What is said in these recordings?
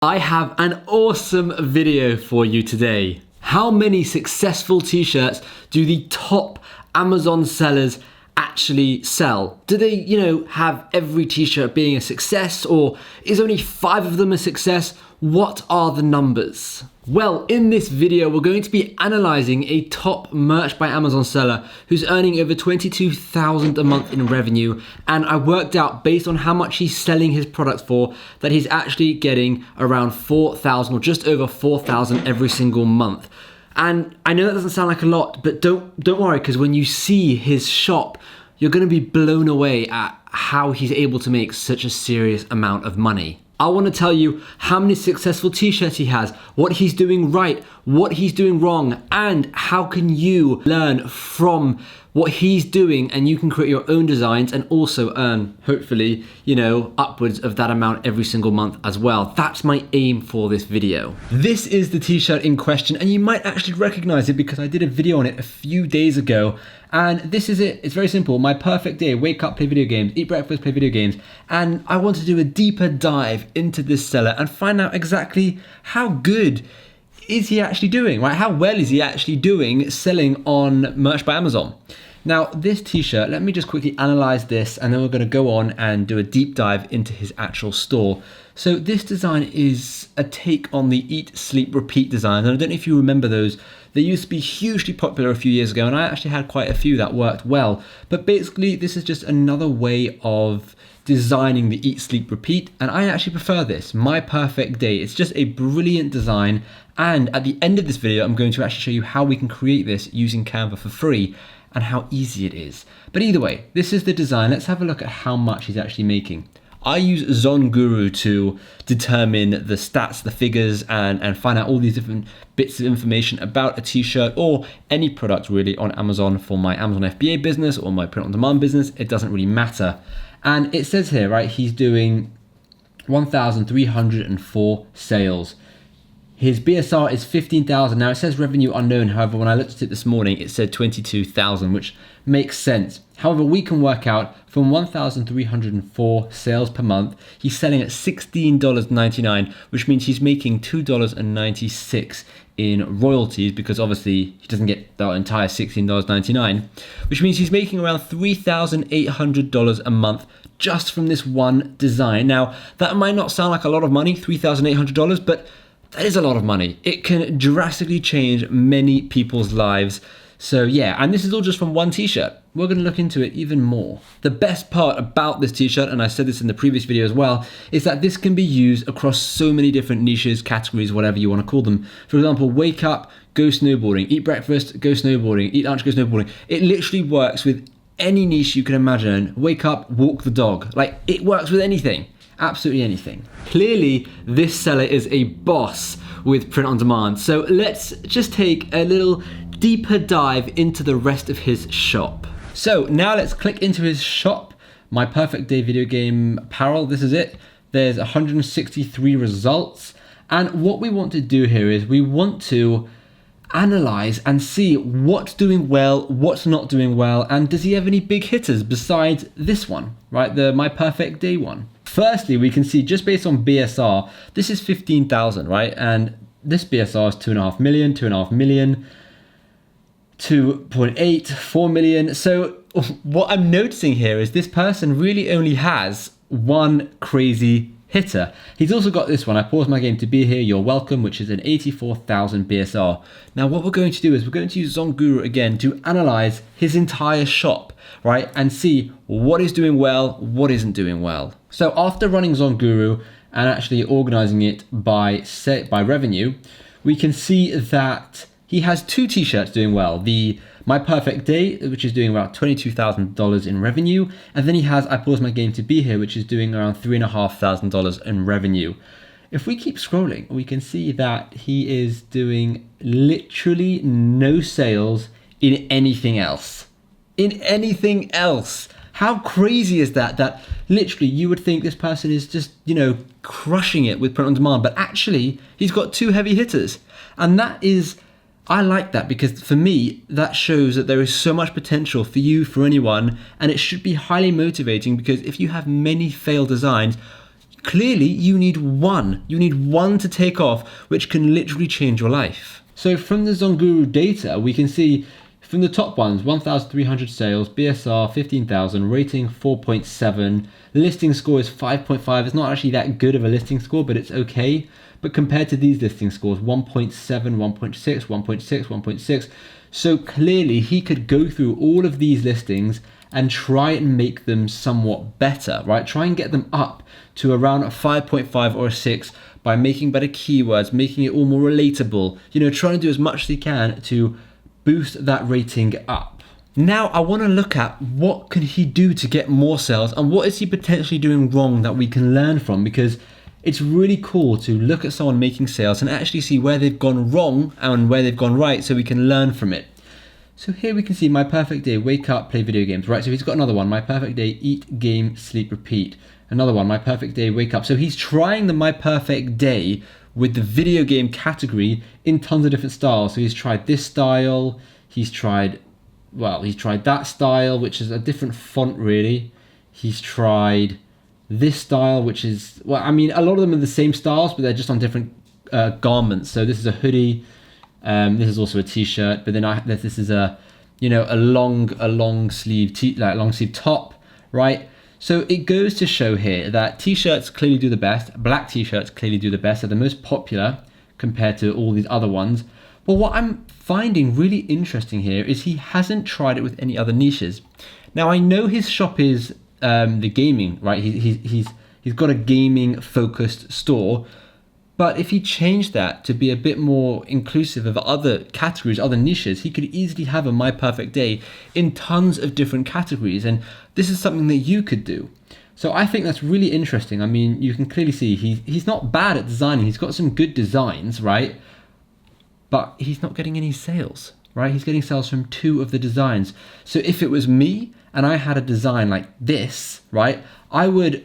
I have an awesome video for you today. How many successful t-shirts do the top Amazon sellers actually sell? Do they, have every t-shirt being a success, or is only 5 of them a success? What are the numbers? Well, in this video, we're going to be analyzing a top merch by Amazon seller who's earning over $22,000 a month in revenue. And I worked out, based on how much he's selling his products for, that he's actually getting around $4,000 or just over $4,000 every single month. And I know that doesn't sound like a lot, but don't worry, because when you see his shop, you're going to be blown away at how he's able to make such a serious amount of money. I want to tell you how many successful t-shirts he has, what he's doing right, what he's doing wrong, and how can you learn from what he's doing, and you can create your own designs and also earn, hopefully, upwards of that amount every single month as well. That's my aim for this video. This is the t-shirt in question, and you might actually recognize it because I did a video on it a few days ago. And this is it. It's very simple. My perfect day: wake up, play video games, eat breakfast, play video games. And I want to do a deeper dive into this seller and find out exactly how good is he actually doing, right? How well is he actually doing selling on merch by Amazon? Now, this t-shirt, let me just quickly analyze this, and then we're going to go on and do a deep dive into his actual store. So this design is a take on the Eat, Sleep, Repeat designs. And I don't know if you remember those. They used to be hugely popular a few years ago, and I actually had quite a few that worked well. But basically, this is just another way of designing the Eat, Sleep, Repeat, and I actually prefer this. My perfect day. It's just a brilliant design, and at the end of this video, I'm going to actually show you how we can create this using Canva for free and how easy it is. But either way, this is the design. Let's have a look at how much he's actually making. I use ZonGuru to determine the stats, the figures, and find out all these different bits of information about a t-shirt or any product really on Amazon for my Amazon FBA business or my print on demand business. It doesn't really matter. And it says here, right, he's doing 1,304 sales. His BSR is 15,000. Now it says revenue unknown. However, when I looked at it this morning, it said 22,000, which makes sense. However, we can work out from 1,304 sales per month, he's selling at $16.99, which means he's making $2.96 in royalties, because obviously he doesn't get the entire $16.99, which means he's making around $3,800 a month just from this one design. Now, that might not sound like a lot of money, $3,800, but that is a lot of money. It can drastically change many people's lives. So yeah, and this is all just from one t-shirt. We're going to look into it even more. The best part about this t-shirt, and I said this in the previous video as well, is that this can be used across so many different niches, categories, whatever you want to call them. For example, wake up, go snowboarding, eat breakfast, go snowboarding, eat lunch, go snowboarding. It literally works with any niche you can imagine. Wake up, walk the dog. Like, it works with anything. Absolutely anything. Clearly, this seller is a boss with print on demand. So let's just take a little deeper dive into the rest of his shop. So now let's click into his shop. My perfect day video game apparel, this is it. There's 163 results. And what we want to do here is we want to analyze and see what's doing well, what's not doing well, and does he have any big hitters besides this one, right? The My Perfect Day one. Firstly, we can see just based on BSR, this is 15,000, right? And this BSR is 2.5 million, 2.5 million, 2.8, 4 million. So what I'm noticing here is this person really only has one crazy hitter. He's also got this one. I paused my game to be here. You're welcome, which is an 84,000 BSR. Now, what we're going to do is we're going to use ZonGuru again to analyze his entire shop, right? And see what is doing well, what isn't doing well. So after running ZonGuru and actually organizing it by revenue, we can see that he has 2 t-shirts doing well. The My Perfect Day, which is doing about $22,000 in revenue. And then he has I Pause My Game to Be Here, which is doing around $3,500 in revenue. If we keep scrolling, we can see that he is doing literally no sales in anything else. In anything else. How crazy is that? That literally you would think this person is just, crushing it with print on demand, but actually he's got 2 heavy hitters. And that is, I like that, because for me, that shows that there is so much potential for you, for anyone, and it should be highly motivating, because if you have many failed designs, Clearly, you need one. You need one to take off, which can literally change your life. So from the Zonguru data, we can see from the top ones, 1,300 sales, BSR 15,000, rating 4.7, listing score is 5.5. It's not actually that good of a listing score, but it's okay. But compared to these listing scores, 1.7, 1.6, 1.6, 1.6. So clearly he could go through all of these listings and try and make them somewhat better, right? Try and get them up to around a 5.5 or a 6 by making better keywords, making it all more relatable, trying to do as much as he can to boost that rating up. Now I want to look at what can he do to get more sales and what is he potentially doing wrong that we can learn from, because it's really cool to look at someone making sales and actually see where they've gone wrong and where they've gone right so we can learn from it. So here we can see my perfect day, wake up, play video games, right? So he's got another one, my perfect day, eat, game, sleep, repeat. Another one, my perfect day, wake up. So he's trying the my perfect day with the video game category in tons of different styles. So he's tried this style, he's tried that style, which is a different font really. He's tried this style, which is, well, I mean, a lot of them are the same styles, but they're just on different garments. So this is a hoodie, this is also a t-shirt, but then this is a long sleeve long sleeve top, right? So it goes to show here that t-shirts clearly do the best. Black t-shirts clearly do the best. They're the most popular compared to all these other ones. But what I'm finding really interesting here is he hasn't tried it with any other niches. Now I know his shop is the gaming, right? He's got a gaming focused store. But if he changed that to be a bit more inclusive of other categories, other niches, he could easily have a My Perfect Day in tons of different categories. And this is something that you could do. So I think that's really interesting. I mean, you can clearly see he's not bad at designing. He's got some good designs, right? But he's not getting any sales, right? He's getting sales from 2 of the designs. So if it was me and I had a design like this, right, I would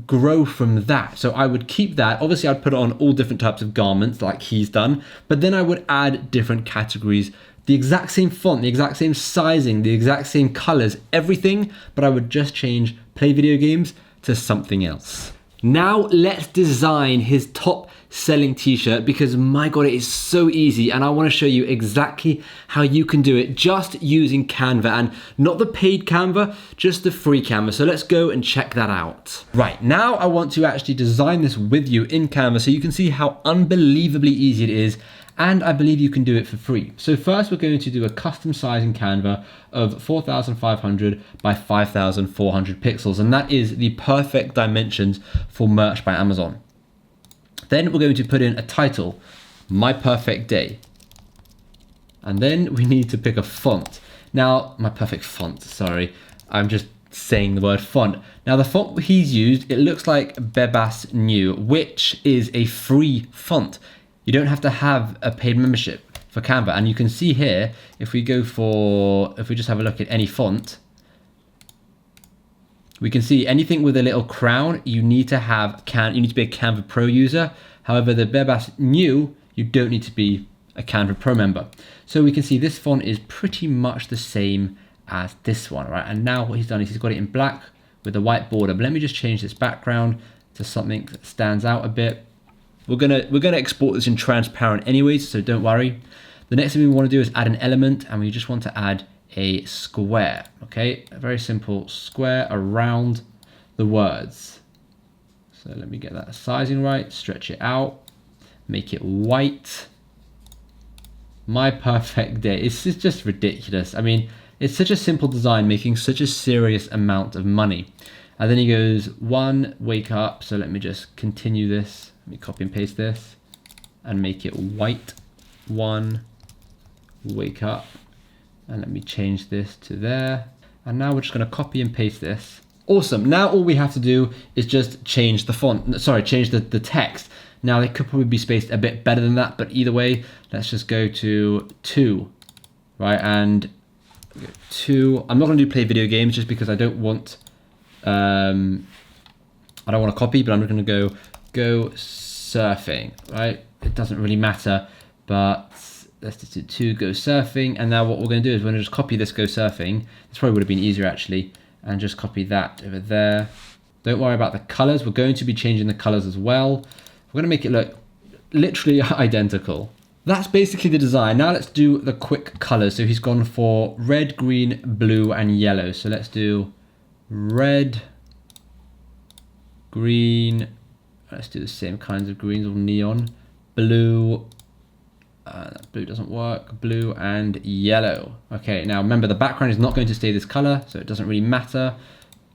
grow from that. So I would keep that. Obviously, I'd put it on all different types of garments like he's done, but then I would add different categories, the exact same font, the exact same sizing, the exact same colors, everything, but I would just change play video games to something else. Now let's design his top selling t-shirt, because my God, it is so easy, and I want to show you exactly how you can do it just using Canva, and not the paid Canva, just the free Canva. So let's go and check that out. Right, now I want to actually design this with you in Canva so you can see how unbelievably easy it is, and I believe you can do it for free. So first we're going to do a custom size in Canva of 4,500 by 5,400 pixels, and that is the perfect dimensions for merch by Amazon. Then we're going to put in a title, My Perfect Day. And then we need to pick a font. Now, my perfect font, sorry. I'm just saying the word font. Now the font he's used, it looks like Bebas New, which is a free font. You don't have to have a paid membership for Canva. And you can see here, if we just have a look at any font, we can see anything with a little crown, you need to be a Canva Pro user. However, the Bebas New, you don't need to be a Canva Pro member. So we can see this font is pretty much the same as this one, right? And now what he's done is he's got it in black with a white border. But let me just change this background to something that stands out a bit. We're gonna export this in transparent anyways, so don't worry. The next thing we want to do is add an element, and we just want to add a square, okay? A very simple square around the words. So let me get that sizing right, stretch it out, make it white. My Perfect Day. It's just ridiculous. I mean, it's such a simple design, making such a serious amount of money. And then he goes, 1, wake up. So let me just continue this. Let me copy and paste this and make it white. 1, wake up. And let me change this to there. And now we're just gonna copy and paste this. Awesome, now all we have to do is just change the font, change the text. Now they could probably be spaced a bit better than that, but either way, let's just go to 2, right? And 2, I'm not gonna do play video games just because I don't want to copy, but I'm gonna go surfing, right? It doesn't really matter, but let's just do 2, go surfing. And now what we're going to do is we're going to just copy this go surfing. This probably would have been easier actually, and just copy that over there. Don't worry about the colors. We're going to be changing the colors as well. We're going to make it look literally identical. That's basically the design. Now let's do the quick colors. So he's gone for red, green, blue, and yellow. So let's do red, green. Let's do the same kinds of greens, all neon, blue. Blue doesn't work. Blue and yellow. Okay, now remember the background is not going to stay this color, so it doesn't really matter.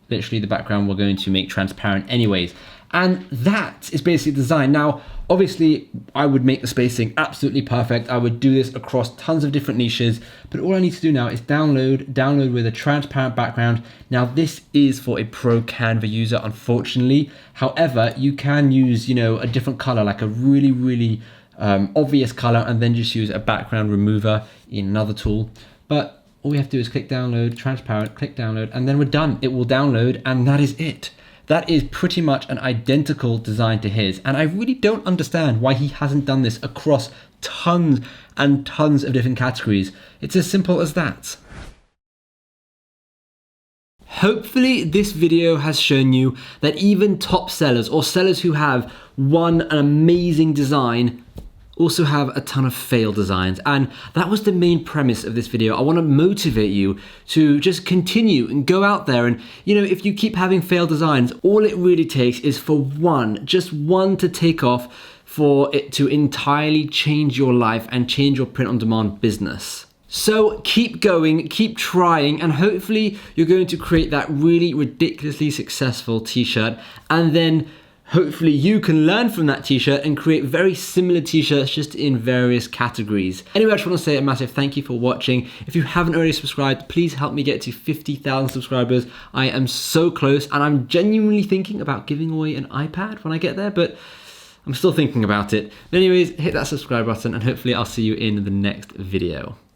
Literally the background we're going to make transparent anyways. And that is basically the design. Now, obviously I would make the spacing absolutely perfect. I would do this across tons of different niches, but all I need to do now is download with a transparent background. Now this is for a pro Canva user, unfortunately. However, you can use, a different color, like a really obvious color, and then just use a background remover in another tool. But all we have to do is click download, transparent, click download, and then we're done. It will download, and that is it. That is pretty much an identical design to his. And I really don't understand why he hasn't done this across tons and tons of different categories. It's as simple as that. Hopefully this video has shown you that even top sellers or sellers who have an amazing design also have a ton of failed designs. And that was the main premise of this video. I want to motivate you to just continue and go out there. And if you keep having failed designs, all it really takes is for just one to take off for it to entirely change your life and change your print on demand business. So keep going, keep trying, and hopefully you're going to create that really ridiculously successful t-shirt, and then hopefully you can learn from that t-shirt and create very similar t-shirts just in various categories. Anyway, I just want to say a massive thank you for watching. If you haven't already subscribed, please help me get to 50,000 subscribers. I am so close, and I'm genuinely thinking about giving away an iPad when I get there, but I'm still thinking about it. But anyways, hit that subscribe button, and hopefully I'll see you in the next video.